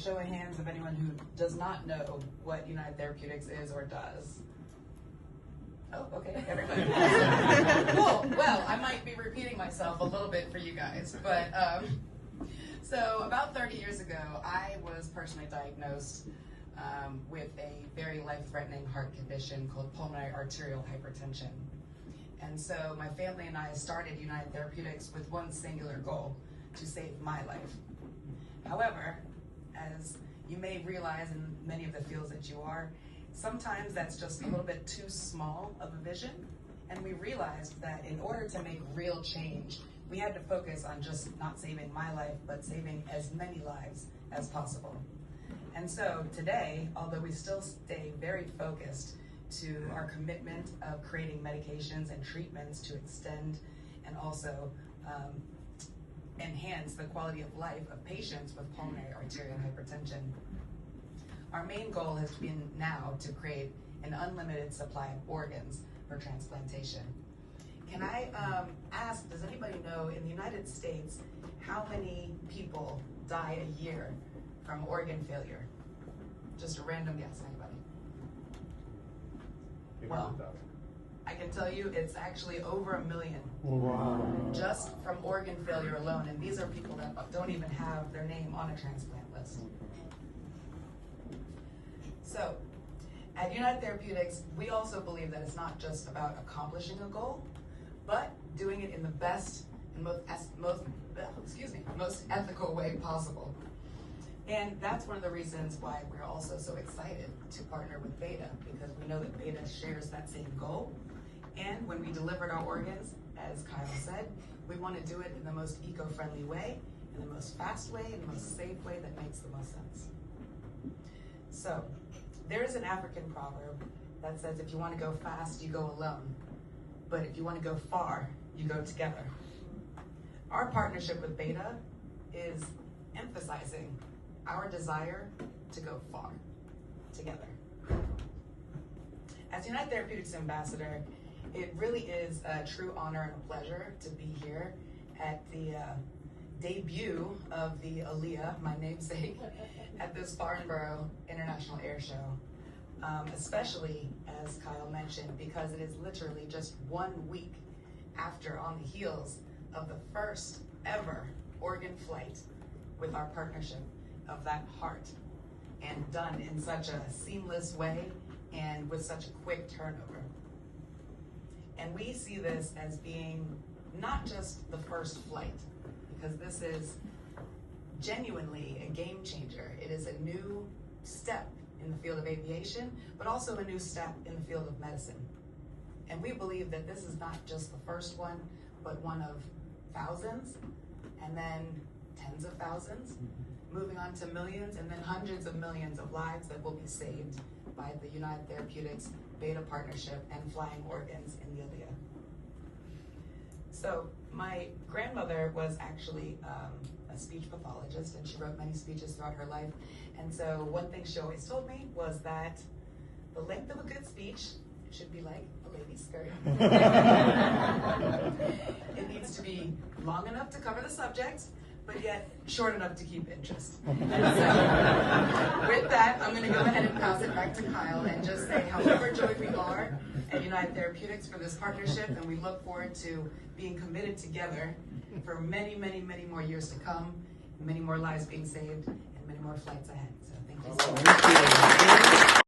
show of hands of anyone who does not know what United Therapeutics is or does. Oh, okay, everybody. Cool. Well, I might be repeating myself a little bit for you guys, but so about 30 years ago, I was personally diagnosed with a very life-threatening heart condition called pulmonary arterial hypertension. And so my family and I started United Therapeutics with one singular goal: to save my life. However, as you may realize in many of the fields that you are, sometimes that's just a little bit too small of a vision, and we realized that in order to make real change, we had to focus on just not saving my life, but saving as many lives as possible. And so today, although we still stay very focused to our commitment of creating medications and treatments to extend and also enhance the quality of life of patients with pulmonary arterial hypertension, our main goal has been now to create an unlimited supply of organs for transplantation. Can I ask, does anybody know in the United States how many people die a year from organ failure? Just a random guess, anybody? Well, I can tell you it's actually over 1 million. Wow. Just from organ failure alone, and these are people that don't even have their name on a transplant list. So, at United Therapeutics, we also believe that it's not just about accomplishing a goal, but doing it in the best and most ethical way possible. And that's one of the reasons why we're also so excited to partner with Beta, because we know that Beta shares that same goal. And when we delivered our organs, as Kyle said, we want to do it in the most eco-friendly way, in the most fast way, in the most safe way that makes the most sense. So, there is an African proverb that says, if you want to go fast, you go alone. But if you want to go far, you go together. Our partnership with Beta is emphasizing our desire to go far together. As United Therapeutics Ambassador, it really is a true honor and a pleasure to be here at the debut of the Aaliyah, my namesake, at this Farnborough International Airshow. Especially, as Kyle mentioned, because it is literally just 1 week after, on the heels of the first ever organ flight with our partnership of that heart, and done in such a seamless way and with such a quick turnover. And we see this as being not just the first flight, because this is genuinely a game changer. It is a new step in the field of aviation, but also a new step in the field of medicine. And we believe that this is not just the first one, but one of thousands, and then tens of thousands, moving on to millions, and then hundreds of millions of lives that will be saved by the United Therapeutics Beta partnership and flying organs in the Aaliyah. So my grandmother was actually a speech pathologist, and she wrote many speeches throughout her life. And so one thing she always told me was that the length of a good speech should be like a lady's skirt. It needs to be long enough to cover the subject, but yet short enough to keep interest. And so, with that, I'm going to go ahead and pass it back to Kyle and just say how overjoyed we are at United Therapeutics for this partnership, and we look forward to being committed together for many, many, many more years to come, many more lives being saved, and many more flights ahead. So thank you so much.